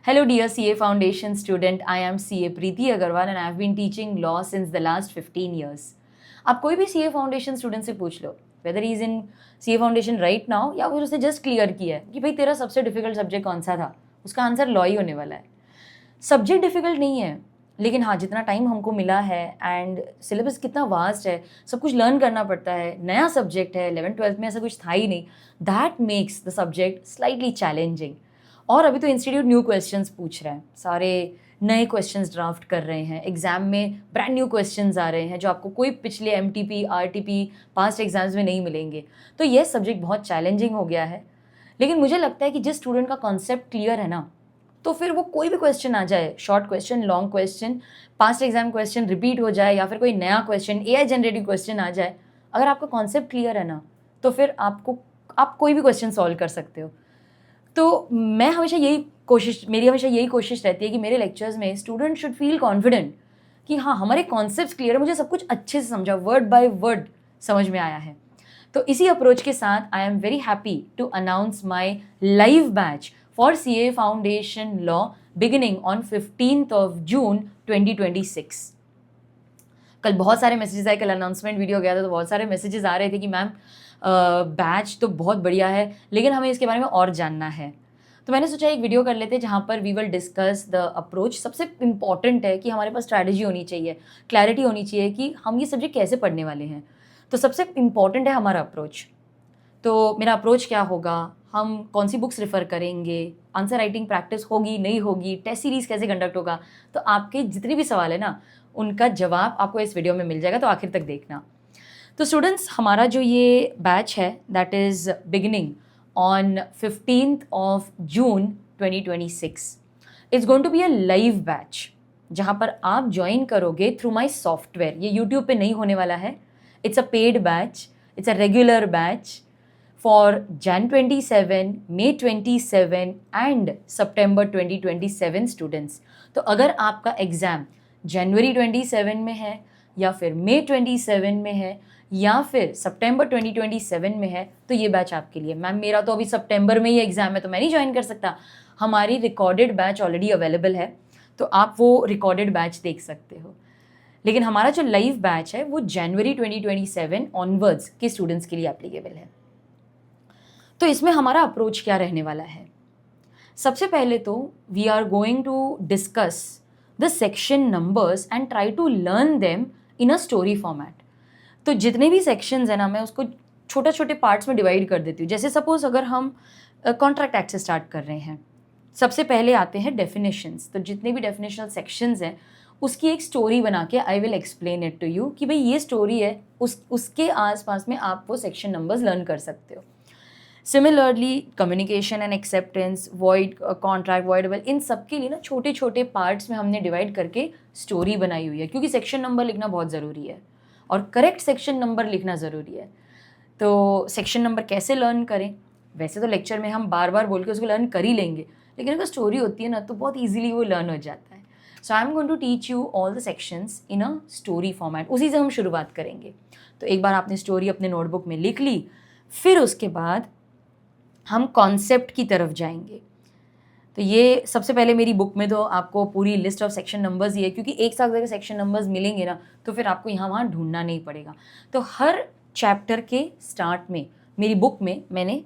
Hello dear CA Foundation student, I am CA Preeti Agarwal and I have been teaching law since the last 15 years. आप कोई भी CA Foundation student से पूछ लो whether he is in CA Foundation right now या फिर उसने just clear किया है कि भाई तेरा सबसे डिफिकल्ट सब्जेक्ट कौन सा था, उसका आंसर लॉ ही होने वाला है. सब्जेक्ट डिफिकल्ट नहीं है, लेकिन हाँ जितना टाइम हमको मिला है एंड सिलेबस कितना वास्ट है, सब कुछ लर्न करना पड़ता है, नया सब्जेक्ट है, 11th-12th में ऐसा कुछ था ही नहीं, that makes the subject slightly challenging. और अभी तो इंस्टीट्यूट न्यू क्वेश्चंस पूछ रहे हैं, सारे नए क्वेश्चंस ड्राफ्ट कर रहे हैं, एग्जाम में ब्रांड न्यू क्वेश्चंस आ रहे हैं जो आपको कोई पिछले MTP RTP पास्ट एग्जाम्स में नहीं मिलेंगे. तो ये सब्जेक्ट बहुत चैलेंजिंग हो गया है. लेकिन मुझे लगता है कि जिस स्टूडेंट का कॉन्सेप्ट क्लियर है ना, तो फिर वो कोई भी क्वेश्चन आ जाए, short question, long question, past exam question repeat हो जाए या फिर कोई नया क्वेश्चन AI जनरेटिव क्वेश्चन आ जाए, अगर आपका कॉन्सेप्ट क्लियर है ना, तो फिर आप कोई भी क्वेश्चन सॉल्व कर सकते हो. तो मेरी हमेशा यही कोशिश रहती है कि मेरे लेक्चर्स में स्टूडेंट शुड फील कॉन्फिडेंट कि हाँ हमारे कॉन्सेप्ट्स क्लियर है, मुझे सब कुछ अच्छे से समझा, वर्ड बाय वर्ड समझ में आया है. तो इसी अप्रोच के साथ I am very happy to announce my live batch for CA foundation law beginning on 15th of June 2026. कल बहुत सारे मैसेजेस आए, कल अनाउंसमेंट वीडियो गया था तो बहुत सारे मैसेजेस आ रहे थे कि मैम बैच तो बहुत बढ़िया है लेकिन हमें इसके बारे में और जानना है. तो मैंने सोचा एक वीडियो कर लेते जहाँ पर we will discuss the approach. सबसे इम्पॉर्टेंट है कि हमारे पास स्ट्रैटेजी होनी चाहिए, क्लैरिटी होनी चाहिए कि हम ये सब्जेक्ट कैसे पढ़ने वाले हैं. तो सबसे इम्पॉर्टेंट है हमारा अप्रोच. तो मेरा अप्रोच क्या होगा, हम कौन सी बुक्स रेफ़र करेंगे, आंसर राइटिंग प्रैक्टिस होगी नहीं होगी, टेस्ट सीरीज़ कैसे कंडक्ट होगा. तो आपके जितने भी सवाल है ना, उनका जवाब आपको इस वीडियो में मिल जाएगा, तो आखिर तक देखना. तो स्टूडेंट्स, हमारा जो ये बैच है that is beginning on 15th of June 2026. It's going to be a live batch जहाँ पर आप ज्वाइन करोगे थ्रू माई सॉफ्टवेयर. ये यूट्यूब पे नहीं होने वाला है. It's a paid batch, it's a regular batch for Jan 27, May 27 and September 2027 students. तो अगर आपका एग्ज़ाम जनवरी 27 में है या फिर May 27 में है या फिर September 2027 में है, तो ये बैच आपके लिए. मैम मेरा तो अभी सितंबर में ही एग्ज़ाम है तो मैं नहीं ज्वाइन कर सकता. हमारी रिकॉर्डेड बैच ऑलरेडी अवेलेबल है, तो आप वो रिकॉर्डेड बैच देख सकते हो. लेकिन हमारा जो लाइव बैच है वो जनवरी 2027 ऑनवर्ड्स के स्टूडेंट्स के लिए एप्लीकेबल है. तो इसमें हमारा अप्रोच क्या रहने वाला है. सबसे पहले तो we are going to discuss the section numbers and try to learn them in a story format. तो जितने भी सेक्शंस हैं ना, मैं उसको छोटे छोटे पार्ट्स में डिवाइड कर देती हूँ. जैसे सपोज अगर हम कॉन्ट्रैक्ट एक्ट से स्टार्ट कर रहे हैं, सबसे पहले आते हैं डेफिनेशंस. तो जितने भी डेफिनेशनल सेक्शंस हैं उसकी एक स्टोरी बना के I will explain it to you कि भाई ये स्टोरी है, उसके आसपास में आप वो सेक्शन नंबर्स लर्न कर सकते हो. Similarly communication and acceptance, void contract, voidable, इन सब के लिए ना छोटे छोटे पार्ट्स में हमने डिवाइड करके स्टोरी बनाई हुई है, क्योंकि सेक्शन नंबर लिखना बहुत ज़रूरी है और करेक्ट सेक्शन नंबर लिखना ज़रूरी है. तो सेक्शन नंबर कैसे लर्न करें, वैसे तो लेक्चर में हम बार बार बोल के उसको लर्न कर ही लेंगे, लेकिन अगर स्टोरी होती है ना तो बहुत ईजिली वो लर्न हो जाता है. So I am going to teach you all the sections in a story format. उसी से हम शुरुआत करेंगे. तो एक बार आपने स्टोरी अपने नोटबुक में लिख ली, फिर उसके बाद हम कॉन्सेप्ट की तरफ जाएंगे. तो ये सबसे पहले मेरी बुक में तो आपको पूरी लिस्ट ऑफ सेक्शन नंबर्स ही है, क्योंकि एक साथ अगर सेक्शन नंबर्स मिलेंगे ना तो फिर आपको यहाँ वहाँ ढूंढना नहीं पड़ेगा. तो हर चैप्टर के स्टार्ट में मेरी बुक में मैंने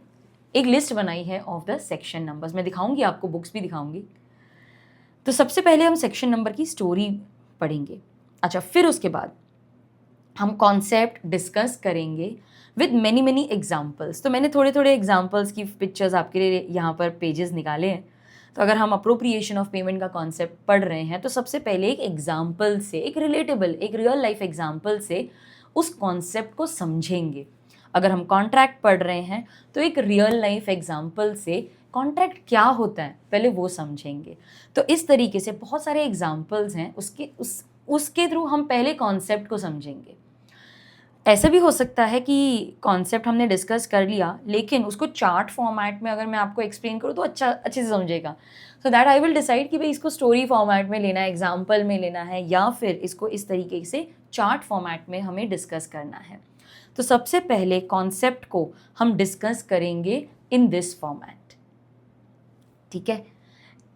एक लिस्ट बनाई है ऑफ द सेक्शन नंबर्स. मैं दिखाऊंगी आपको, बुक्स भी दिखाऊंगी. तो सबसे पहले हम सेक्शन नंबर की स्टोरी पढ़ेंगे. अच्छा, फिर उसके बाद हम कॉन्सेप्ट डिस्कस करेंगे विद मैनी मैनी एग्जाम्पल्स. तो मैंने थोड़े थोड़े एग्जाम्पल्स की पिक्चर्स आपके लिए यहाँ पर पेजेस निकाले हैं. तो अगर हम अप्रोप्रिएशन ऑफ पेमेंट का कॉन्सेप्ट पढ़ रहे हैं तो सबसे पहले एक एग्जाम्पल से, एक रिलेटेबल, एक रियल लाइफ एग्जाम्पल से उस कॉन्सेप्ट को समझेंगे. अगर हम कॉन्ट्रैक्ट पढ़ रहे हैं तो एक रियल लाइफ एग्जाम्पल से कॉन्ट्रैक्ट क्या होता है पहले वो समझेंगे. तो इस तरीके से बहुत सारे एग्जाम्पल्स हैं, उसके थ्रू हम पहले कॉन्सेप्ट को समझेंगे. ऐसा भी हो सकता है कि कॉन्सेप्ट हमने डिस्कस कर लिया लेकिन उसको चार्ट फॉर्मेट में अगर मैं आपको एक्सप्लेन करूँ तो अच्छे से समझेगा. So that I will decide कि भाई इसको स्टोरी फॉर्मेट में लेना है, एग्जाम्पल में लेना है, या फिर इसको इस तरीके से चार्ट फॉर्मेट में हमें डिस्कस करना है. तो सबसे पहले कॉन्सेप्ट को हम डिस्कस करेंगे इन दिस फॉर्मेट. ठीक है.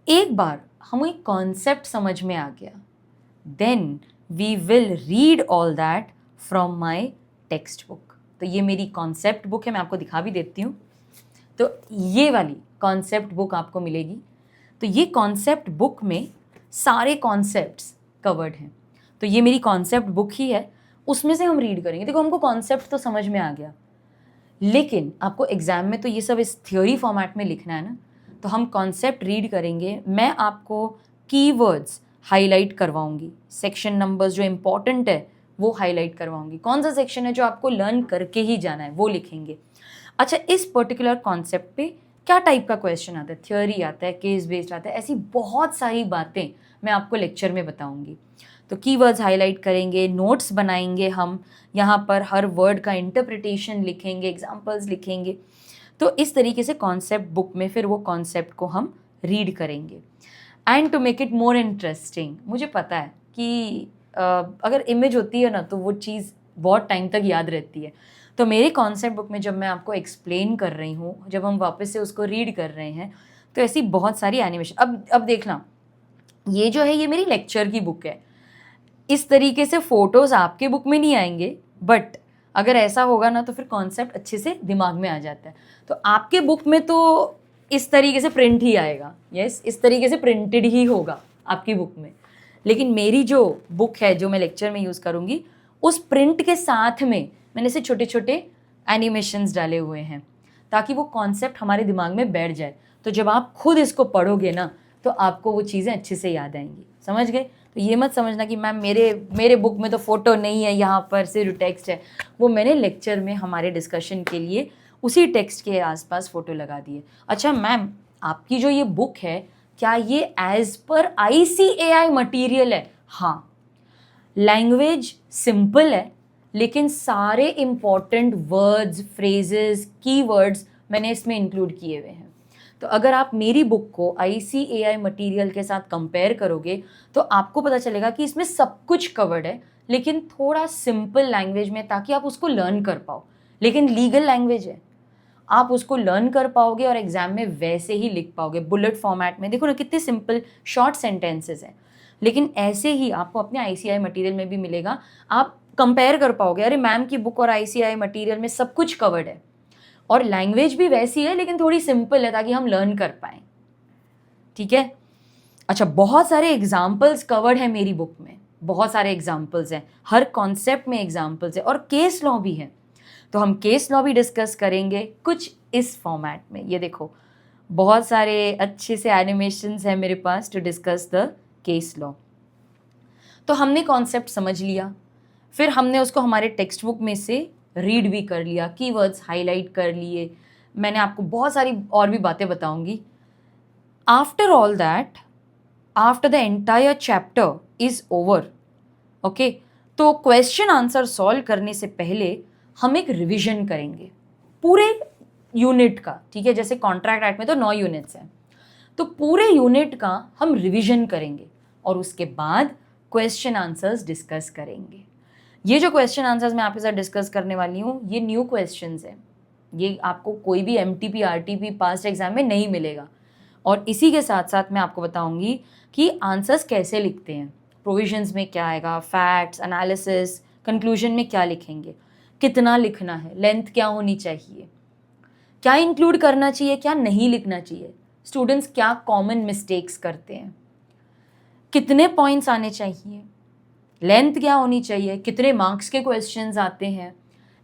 एक बार हमें कॉन्सेप्ट समझ में आ गया, then we will read all that from my textbook. तो ये मेरी कॉन्सेप्ट बुक है, मैं आपको दिखा भी देती हूँ। तो ये वाली कॉन्सेप्ट बुक आपको मिलेगी। तो ये कॉन्सेप्ट बुक में सारे कॉन्सेप्ट्स कवर्ड हैं। तो ये मेरी कॉन्सेप्ट बुक ही है, उसमें से हम रीड करेंगे। देखो, हमको कॉन्सेप्ट तो समझ में आ गया, लेकिन आपको एग्जाम में तो ये सब इस थ्योरी फॉर्मेट में लिखना है ना। तो हम कॉन्सेप्ट रीड करेंगे, मैं आपको कीवर्ड्स हाईलाइट करवाऊंगी, सेक्शन नंबर्स जो इंपॉर्टेंट है वो हाईलाइट करवाऊंगी, कौन सा सेक्शन है जो आपको लर्न करके ही जाना है वो लिखेंगे। अच्छा, इस पर्टिकुलर कॉन्सेप्ट पे क्या टाइप का क्वेश्चन आता है, थ्योरी आता है, केस बेस्ड आता है, ऐसी बहुत सारी बातें मैं आपको लेक्चर में बताऊंगी। तो कीवर्ड्स हाईलाइट करेंगे, नोट्स बनाएंगे, हम यहाँ पर हर वर्ड का इंटरप्रिटेशन लिखेंगे, एग्जाम्पल्स लिखेंगे। तो इस तरीके से कॉन्सेप्ट बुक में फिर वो कॉन्सेप्ट को हम रीड करेंगे। And to make it more interesting, मुझे पता है कि अगर इमेज होती है ना तो वो चीज़ बहुत टाइम तक याद रहती है। तो मेरे कॉन्सेप्ट बुक में जब मैं आपको एक्सप्लेन कर रही हूँ, जब हम वापस से उसको रीड कर रहे हैं, तो ऐसी बहुत सारी एनिमेशन। अब देखना, ये जो है ये मेरी लेक्चर की बुक है, इस तरीके से फोटोज़ आपके बुक में नहीं आएंगे, बट अगर ऐसा होगा ना तो फिर कॉन्सेप्ट अच्छे से दिमाग में आ जाता है। तो आपके बुक में तो इस तरीके से प्रिंट ही आएगा, यस, इस तरीके से प्रिंटेड ही होगा आपकी बुक में। लेकिन मेरी जो बुक है जो मैं लेक्चर में यूज़ करूँगी, उस प्रिंट के साथ में मैंने से छोटे छोटे एनिमेशंस डाले हुए हैं ताकि वो कॉन्सेप्ट हमारे दिमाग में बैठ जाए। तो जब आप खुद इसको पढ़ोगे ना तो आपको वो चीज़ें अच्छे से याद आएंगी। समझ गए? तो ये मत समझना कि मैम मेरे बुक में तो फ़ोटो नहीं है, यहाँ पर सिर्फ टेक्स्ट है। वो मैंने लेक्चर में हमारे डिस्कशन के लिए उसी टेक्स्ट के आसपास फ़ोटो लगा दी है। अच्छा मैम, आपकी जो ये बुक है क्या ये एज पर ICAI मटीरियल है? हाँ, लैंग्वेज सिंपल है, लेकिन सारे इंपॉर्टेंट वर्ड्स, फ्रेजेस, कीवर्ड्स मैंने इसमें इंक्लूड किए हुए हैं। तो अगर आप मेरी बुक को ICAI मटेरियल के साथ कंपेयर करोगे तो आपको पता चलेगा कि इसमें सब कुछ कवर्ड है, लेकिन थोड़ा सिंपल लैंग्वेज में, ताकि आप उसको लर्न कर पाओ। लेकिन लीगल लैंग्वेज है, आप उसको लर्न कर पाओगे और एग्जाम में वैसे ही लिख पाओगे बुलेट फॉर्मेट में। देखो ना कितने सिंपल शॉर्ट सेंटेंसेस हैं, लेकिन ऐसे ही आपको अपने ICAI मटेरियल में भी मिलेगा। आप कंपेयर कर पाओगे, अरे मैम की बुक और ICAI मटेरियल में सब कुछ कवर्ड है और लैंग्वेज भी वैसी है लेकिन थोड़ी सिंपल है ताकि हम लर्न कर पाएँ। ठीक है? अच्छा, बहुत सारे एग्जाम्पल्स कवर्ड है मेरी बुक में, बहुत सारे एग्जाम्पल्स हैं, हर कॉन्सेप्ट में एग्जाम्पल्स है, और केस लॉ भी है। तो हम केस लॉ भी डिस्कस करेंगे कुछ इस फॉर्मेट में। ये देखो, बहुत सारे अच्छे से एनिमेशंस हैं मेरे पास to discuss the case law. तो हमने कॉन्सेप्ट समझ लिया, फिर हमने उसको हमारे टेक्स्ट बुक में से रीड भी कर लिया, कीवर्ड्स हाईलाइट कर लिए, मैंने आपको बहुत सारी और भी बातें बताऊंगी। After all that, after the entire chapter is over, okay, तो क्वेश्चन आंसर सॉल्व करने से पहले हम एक रिवीजन करेंगे पूरे यूनिट का। ठीक है, जैसे कॉन्ट्रैक्ट एक्ट में तो 9 यूनिट्स हैं, तो पूरे यूनिट का हम रिवीजन करेंगे और उसके बाद क्वेश्चन आंसर्स डिस्कस करेंगे। ये जो क्वेश्चन आंसर्स मैं आपके साथ डिस्कस करने वाली हूँ, ये न्यू क्वेश्चंस हैं, ये आपको कोई भी MTP RTP पास्ट एग्जाम में नहीं मिलेगा। और इसी के साथ साथ मैं आपको बताऊंगी कि आंसर्स कैसे लिखते हैं, प्रोविजंस में क्या आएगा, फैक्ट्स, एनालिसिस, कंक्लूजन में क्या लिखेंगे, कितना लिखना है, लेंथ क्या होनी चाहिए, क्या इंक्लूड करना चाहिए, क्या नहीं लिखना चाहिए, स्टूडेंट्स क्या कॉमन मिस्टेक्स करते हैं, कितने पॉइंट्स आने चाहिए, लेंथ क्या होनी चाहिए, कितने मार्क्स के क्वेश्चंस आते हैं,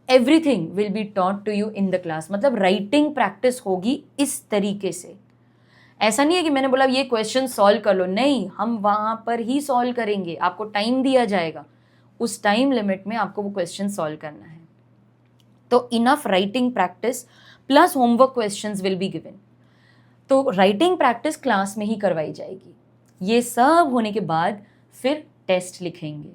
everything will be taught to you in the class. मतलब राइटिंग प्रैक्टिस होगी इस तरीके से। ऐसा नहीं है कि मैंने बोला ये क्वेश्चन सॉल्व कर लो, नहीं, हम वहाँ पर ही सॉल्व करेंगे, आपको टाइम दिया जाएगा, उस टाइम लिमिट में आपको वो क्वेश्चन सॉल्व करना है। तो enough writing practice plus homework questions will be given. तो राइटिंग प्रैक्टिस क्लास में ही करवाई जाएगी। ये सब होने के बाद फिर टेस्ट लिखेंगे।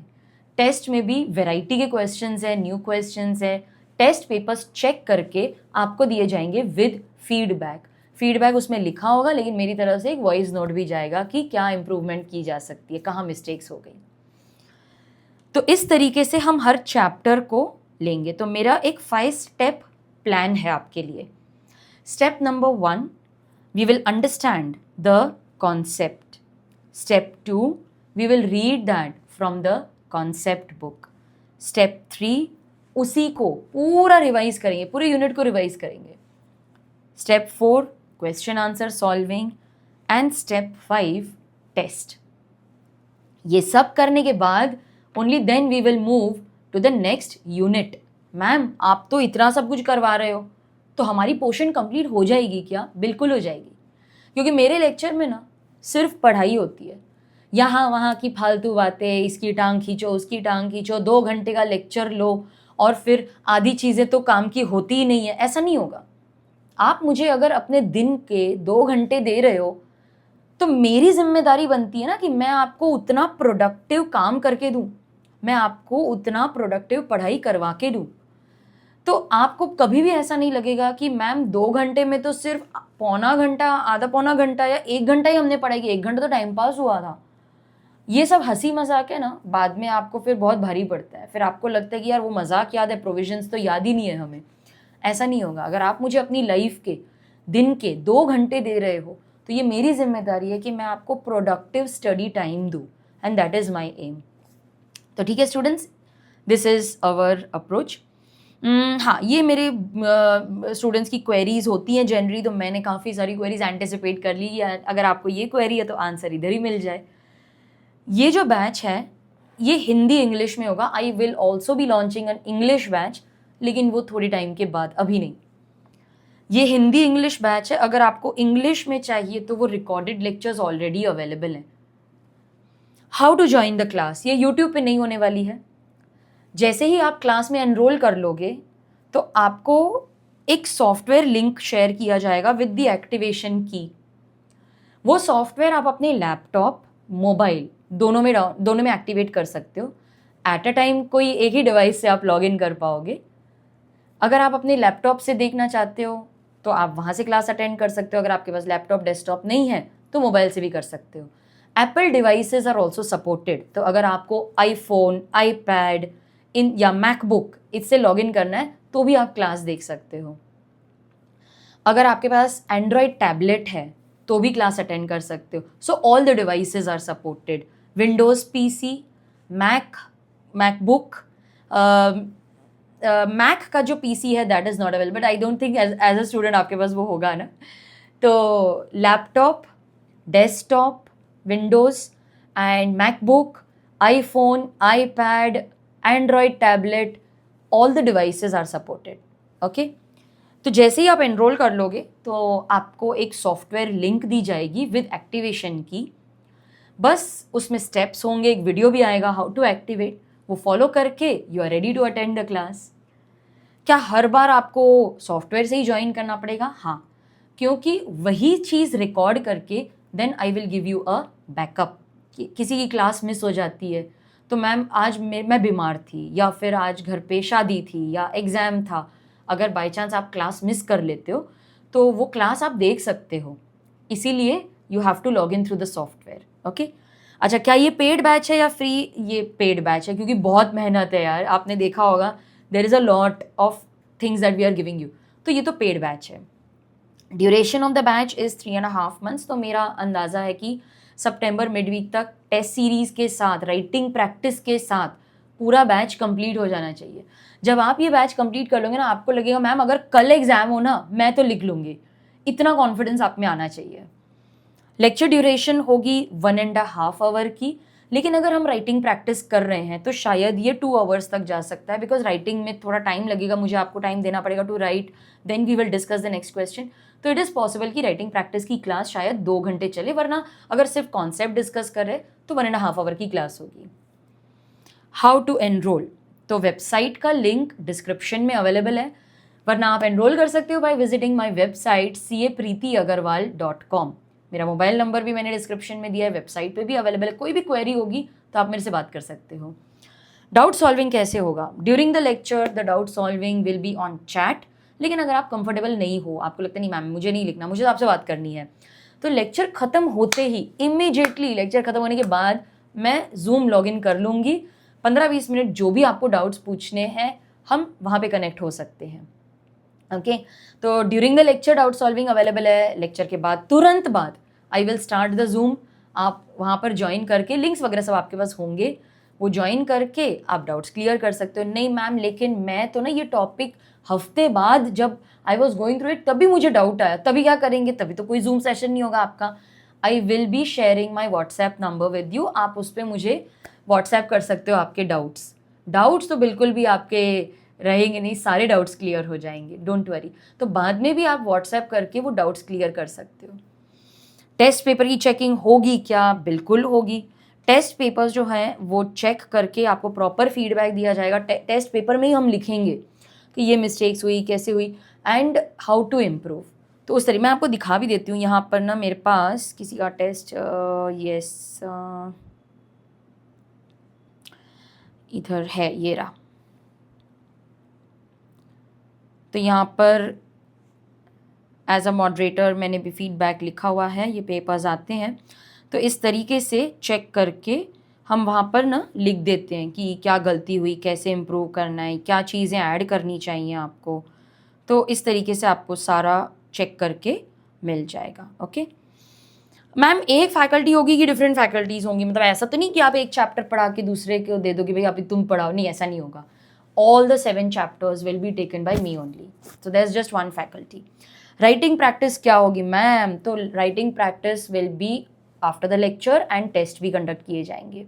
टेस्ट में भी वैरायटी के क्वेश्चंस है, न्यू क्वेश्चंस है, टेस्ट पेपर्स चेक करके आपको दिए जाएंगे विद फीडबैक। फीडबैक उसमें लिखा होगा, लेकिन मेरी तरफ से एक वॉइस नोट भी जाएगा कि क्या इंप्रूवमेंट की जा सकती है, कहाँ मिस्टेक्स हो गई। तो इस तरीके से हम हर चैप्टर को लेंगे। तो मेरा एक 5 स्टेप प्लान है आपके लिए। Step number 1, we will understand the concept. Step 2, we will read that from the concept book. Step 3, उसी को पूरा रिवाइज करेंगे, पूरे यूनिट को रिवाइज करेंगे. Step 4, question answer solving. And step 5, test. ये सब करने के बाद only then we will move to the next unit. Ma'am आप तो इतना सब कुछ करवा रहे हो, तो हमारी पोर्शन कंप्लीट हो जाएगी क्या? बिल्कुल हो जाएगी, क्योंकि मेरे लेक्चर में ना सिर्फ पढ़ाई होती है. यहाँ वहाँ की फालतू बातें, इसकी टांग खींचो, उसकी टांग खींचो, 2 घंटे का लेक्चर लो और फिर आधी चीज़ें तो काम की होती ही नहीं है. ऐसा नहीं होगा. आप मुझे अगर अपने दिन के 2 घंटे दे रहे हो तो मेरी जिम्मेदारी बनती है ना कि मैं आपको उतना प्रोडक्टिव काम करके दूं, मैं आपको उतना प्रोडक्टिव पढ़ाई करवा के दूं. तो आपको कभी भी ऐसा नहीं लगेगा कि मैम 2 घंटे में तो सिर्फ पौना घंटा, आधा पौना घंटा या 1 घंटा ही हमने पढ़ाई की, 1 घंटा तो टाइम पास हुआ था. ये सब हंसी मजाक है ना, बाद में आपको फिर बहुत भारी पड़ता है. फिर आपको लगता है कि यार वो मजाक याद है, प्रोविजंस तो याद ही नहीं है हमें. ऐसा नहीं होगा. अगर आप मुझे अपनी लाइफ के दिन के 2 घंटे दे रहे हो तो ये मेरी जिम्मेदारी है कि मैं आपको प्रोडक्टिव स्टडी टाइम दूँ, and that is my aim. तो ठीक है students, this is our approach. हाँ, ये मेरे स्टूडेंट्स की क्वेरीज होती हैं जनरली, तो मैंने काफ़ी सारी क्वेरीज एंटिसिपेट कर ली है. अगर आपको ये क्वेरी है तो आंसर इधर ही मिल जाए. ये जो बैच है ये हिंदी इंग्लिश में होगा. I will also be launching an English batch, लेकिन वो थोड़ी टाइम के बाद, अभी नहीं. ये हिंदी इंग्लिश बैच है. अगर आपको इंग्लिश में चाहिए तो वो रिकॉर्डेड लेक्चर्स ऑलरेडी अवेलेबल हैं. How to join the class, ये यूट्यूब पे नहीं होने वाली है. जैसे ही आप क्लास में एनरोल कर लोगे तो आपको एक सॉफ्टवेयर लिंक शेयर किया जाएगा विद द एक्टिवेशन की. वो सॉफ्टवेयर आप अपने लैपटॉप, मोबाइल दोनों में एक्टिवेट कर सकते हो. एट अ टाइम कोई एक ही डिवाइस से आप लॉग इन कर पाओगे. अगर आप अपने लैपटॉप से देखना चाहते हो तो आप वहाँ से क्लास अटेंड कर सकते हो. अगर आपके पास लैपटॉप, डेस्कटॉप नहीं है तो मोबाइल से भी कर सकते हो. Apple devices are also supported. तो अगर आपको आईफोन, आईपैड या मैकबुक इससे लॉग इन करना है तो भी आप क्लास देख सकते हो. अगर आपके पास एंड्रॉयड टैबलेट है तो भी क्लास अटेंड कर सकते हो. So all the devices are supported. Windows PC, MacBook, Mac का जो पीसी है that is not available, but I don't think as a student आपके पास वो होगा ना. तो laptop, desktop, Windows and MacBook, iPhone, iPad, Android tablet, all the devices are supported. Okay, तो जैसे ही आप एनरोल कर लोगे तो आपको एक सॉफ्टवेयर लिंक दी जाएगी विद एक्टिवेशन की. बस उसमें स्टेप्स होंगे, एक वीडियो भी आएगा हाउ टू एक्टिवेट. वो फॉलो करके you are ready to attend the class. क्या हर बार आपको सॉफ्टवेयर से ही ज्वाइन करना पड़ेगा? हाँ, क्योंकि वही चीज़ रिकॉर्ड करके then I will give you a backup. किसी की क्लास मिस हो जाती है तो मैम आज मैं बीमार थी, या फिर आज घर पे शादी थी, या एग्ज़ाम था. अगर बाई चांस आप क्लास मिस कर लेते हो तो वो क्लास आप देख सकते हो. इसीलिए you have to log in through the software. Okay, अच्छा, क्या ये पेड बैच है या फ्री? ये पेड बैच है, क्योंकि बहुत मेहनत है यार. आपने देखा होगा there is a lot of things that we are giving you. तो ये तो पेड बैच है. Duration of the batch is 3.5 months. तो मेरा अंदाज़ा है कि सितंबर मिडवीक तक टेस्ट सीरीज़ के साथ, राइटिंग प्रैक्टिस के साथ पूरा बैच कंप्लीट हो जाना चाहिए. जब आप ये बैच कंप्लीट कर लोगे ना, आपको लगेगा मैम अगर कल एग्ज़ाम हो ना मैं तो लिख लूँगी. इतना कॉन्फिडेंस आप में आना चाहिए. लेक्चर ड्यूरेशन होगी 1.5 hour की, लेकिन अगर हम राइटिंग प्रैक्टिस कर रहे हैं तो शायद ये 2 hours तक जा सकता है, बिकॉज राइटिंग में थोड़ा टाइम लगेगा. मुझे आपको टाइम देना पड़ेगा to write, then we will discuss the next question. तो इट इज़ पॉसिबल कि राइटिंग प्रैक्टिस की क्लास शायद 2 घंटे चले, वरना अगर सिर्फ कॉन्सेप्ट डिस्कस कर रहे तो 1.5 hour की क्लास होगी. हाउ टू एनरोल, तो वेबसाइट का लिंक डिस्क्रिप्शन में अवेलेबल है, वरना आप एनरोल कर सकते हो by visiting my website capreetyagarwal.com. मेरा मोबाइल नंबर भी मैंने डिस्क्रिप्शन में दिया है, वेबसाइट पे भी अवेलेबल है. कोई भी क्वेरी होगी तो आप मेरे से बात कर सकते हो. डाउट सॉल्विंग कैसे होगा? During the lecture the doubt solving will be on chat. लेकिन अगर आप कंफर्टेबल नहीं हो, आपको लगता नहीं मैम मुझे नहीं लिखना, मुझे तो आपसे बात करनी है, तो लेक्चर ख़त्म होते ही इमीडिएटली, लेक्चर ख़त्म होने के बाद मैं जूम लॉग इन कर लूँगी. 15-20 मिनट जो भी आपको डाउट्स पूछने हैं हम वहाँ पे कनेक्ट हो सकते हैं. ओके, तो during the lecture doubt solving available है. लेक्चर के बाद तुरंत बाद I will start the zoom, आप वहाँ पर ज्वाइन करके लिंक्स वगैरह सब आपके पास होंगे, वो ज्वाइन करके आप डाउट्स क्लियर कर सकते हो। नहीं मैम लेकिन मैं तो ना ये टॉपिक हफ्ते बाद जब I was going through it तभी मुझे डाउट आया, तभी क्या करेंगे, तभी तो कोई जूम सेशन नहीं होगा आपका। I will be sharing my WhatsApp number with you, आप उस पर मुझे व्हाट्सएप कर सकते हो आपके डाउट्स तो बिल्कुल भी आपके रहेंगे नहीं, सारे डाउट्स क्लियर हो जाएंगे, डोंट वरी। तो बाद में भी आप व्हाट्सएप करके वो डाउट्स क्लियर कर सकते हो। टेस्ट पेपर की चेकिंग होगी क्या? बिल्कुल होगी। टेस्ट पेपर्स जो हैं वो चेक करके आपको प्रॉपर फीडबैक दिया जाएगा। टेस्ट पेपर में ही हम लिखेंगे कि ये मिस्टेक्स हुई, कैसे हुई एंड हाउ टू इम्प्रूव। तो उस तरीके मैं आपको दिखा भी देती हूँ। यहाँ पर ना मेरे पास किसी का टेस्ट इधर है, ये रहा। तो यहाँ पर एज अ मॉडरेटर मैंने भी फीडबैक लिखा हुआ है, ये पेपर्स आते हैं तो इस तरीके से चेक करके हम वहाँ पर ना लिख देते हैं कि क्या गलती हुई, कैसे इम्प्रूव करना है, क्या चीज़ें ऐड करनी चाहिए आपको। तो इस तरीके से आपको सारा चेक करके मिल जाएगा। ओके मैम, एक फैकल्टी होगी कि डिफरेंट फैकल्टीज़ होंगी? मतलब ऐसा तो नहीं कि आप एक चैप्टर पढ़ा के दूसरे को दे दो कि भाई अभी तुम पढ़ाओ, नहीं ऐसा नहीं होगा। all the 7 chapters will be taken by me only, so there's just one faculty. Writing practice क्या होगी मैम? तो writing practice will be after the lecture and test भी कंडक्ट किए जाएंगे।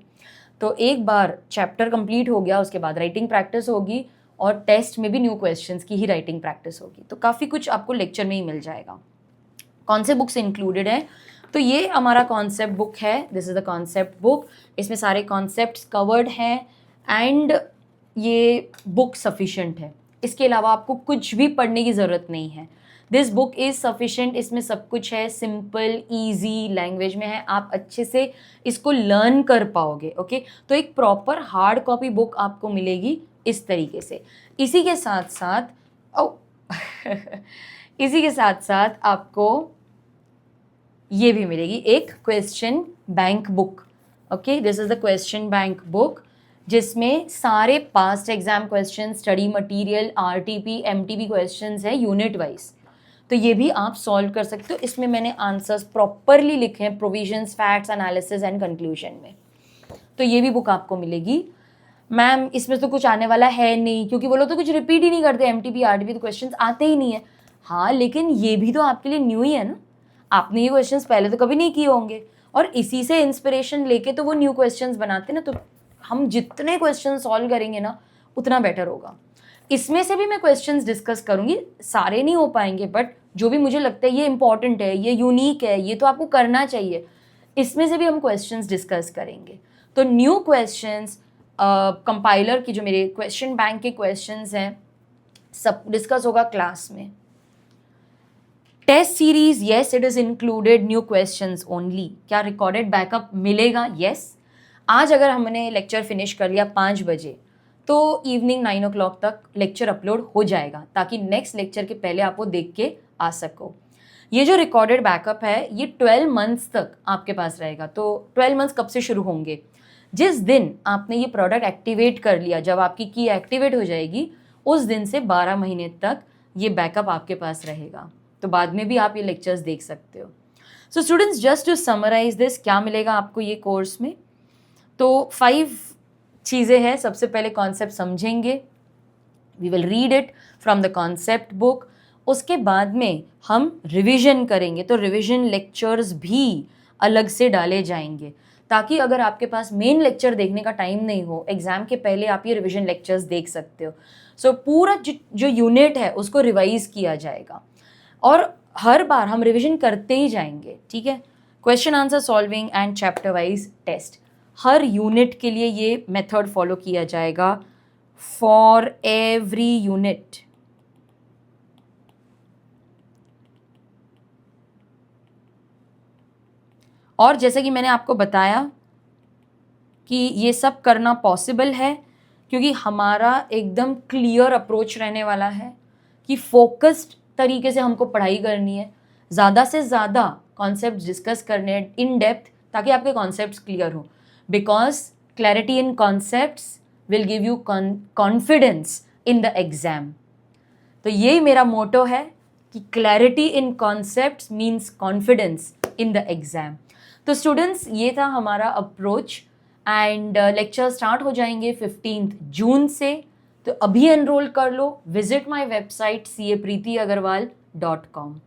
तो एक बार चैप्टर कंप्लीट हो गया उसके बाद राइटिंग प्रैक्टिस होगी और टेस्ट में भी न्यू क्वेश्चंस की ही राइटिंग प्रैक्टिस होगी। तो काफ़ी कुछ आपको लेक्चर में ही मिल जाएगा। कौन से बुक्स इंक्लूडेड है? तो ये हमारा कॉन्सेप्ट बुक है, this is the concept book. इसमें सारे कॉन्सेप्ट्स कवर्ड हैं एंड ये बुक सफिशेंट है। इसके अलावा आपको कुछ भी पढ़ने की ज़रूरत नहीं है। दिस बुक इज़ सफिशेंट, इसमें सब कुछ है, सिंपल ईजी लैंग्वेज में है, आप अच्छे से इसको लर्न कर पाओगे। ओके तो एक प्रॉपर हार्ड कॉपी बुक आपको मिलेगी इस तरीके से। इसी के साथ साथ इसी के साथ साथ आपको ये भी मिलेगी एक question bank book. Okay this is the question bank book जिसमें सारे past exam question, study material, RTP, MTP questions है यूनिट वाइज। तो ये भी आप सॉल्व कर सकते हो। इसमें मैंने आंसर्स प्रॉपरली लिखे हैं, provisions, facts, analysis and conclusion में। तो ये भी बुक आपको मिलेगी। मैम इसमें तो कुछ आने वाला है नहीं, क्योंकि वो लोग तो कुछ रिपीट ही नहीं करते, एमटीपी आरटीपी तो क्वेश्चंस आते ही नहीं है। हाँ लेकिन ये भी तो आपके लिए न्यू ही है ना, आपने ये क्वेश्चंस पहले तो कभी नहीं किए होंगे और इसी से इंस्पिरेशन लेके तो वो न्यू क्वेश्चंस बनाते ना। तो हम जितने क्वेश्चन सॉल्व करेंगे ना उतना बेटर होगा। इसमें से भी मैं क्वेश्चंस डिस्कस करूंगी, सारे नहीं हो पाएंगे बट जो भी मुझे लगता है ये इंपॉर्टेंट है, ये यूनिक है, ये तो आपको करना चाहिए, इसमें से भी हम क्वेश्चंस डिस्कस करेंगे। तो न्यू क्वेश्चंस, कंपाइलर की जो मेरे क्वेश्चन बैंक के क्वेश्चंस हैं सब डिस्कस होगा क्लास में। Test series, yes it is included, new questions only. क्या रिकॉर्डेड बैकअप मिलेगा? येस। आज अगर हमने लेक्चर फिनिश कर लिया 5 बजे तो इवनिंग 9 o'clock तक लेक्चर अपलोड हो जाएगा ताकि नेक्स्ट लेक्चर के पहले आप वो देख के आ सको। ये जो रिकॉर्डेड बैकअप है ये 12 मंथ्स तक आपके पास रहेगा। तो 12 मंथ्स कब से शुरू होंगे? जिस दिन आपने ये प्रोडक्ट एक्टिवेट कर लिया, जब आपकी की एक्टिवेट हो जाएगी उस दिन से 12 महीने तक ये बैकअप आपके पास रहेगा। तो बाद में भी आप ये लेक्चर्स देख सकते हो। So students just to summarise this, क्या मिलेगा आपको ये कोर्स में? तो 5 चीज़ें हैं। सबसे पहले कॉन्सेप्ट समझेंगे, we will read it from the concept book. उसके बाद में हम रिवीजन करेंगे, तो रिवीजन लेक्चर्स भी अलग से डाले जाएंगे ताकि अगर आपके पास मेन लेक्चर देखने का टाइम नहीं हो, एग्जाम के पहले आप ये रिवीजन लेक्चर्स देख सकते हो। सो पूरा जो यूनिट है उसको रिवाइज किया जाएगा और हर बार हम रिवीजन करते ही जाएंगे, ठीक है। Question answer solving and chapter wise test, हर यूनिट के लिए ये मेथड फॉलो किया जाएगा फॉर एवरी यूनिट। और जैसे कि मैंने आपको बताया कि ये सब करना पॉसिबल है क्योंकि हमारा एकदम क्लियर अप्रोच रहने वाला है कि फोकस्ड तरीके से हमको पढ़ाई करनी है, ज़्यादा से ज़्यादा कॉन्सेप्ट डिस्कस करने हैं इन डेप्थ ताकि आपके कॉन्सेप्ट्स क्लियर हो। Because clarity in concepts will give you confidence in the exam. तो यही मेरा मोटो है कि clarity in concepts means confidence in the exam. तो स्टूडेंट्स ये था हमारा अप्रोच एंड लेक्चर स्टार्ट हो जाएंगे 15 जून से। तो अभी एनरोल कर लो, विजिट माई वेबसाइट capreetyagarwal.com।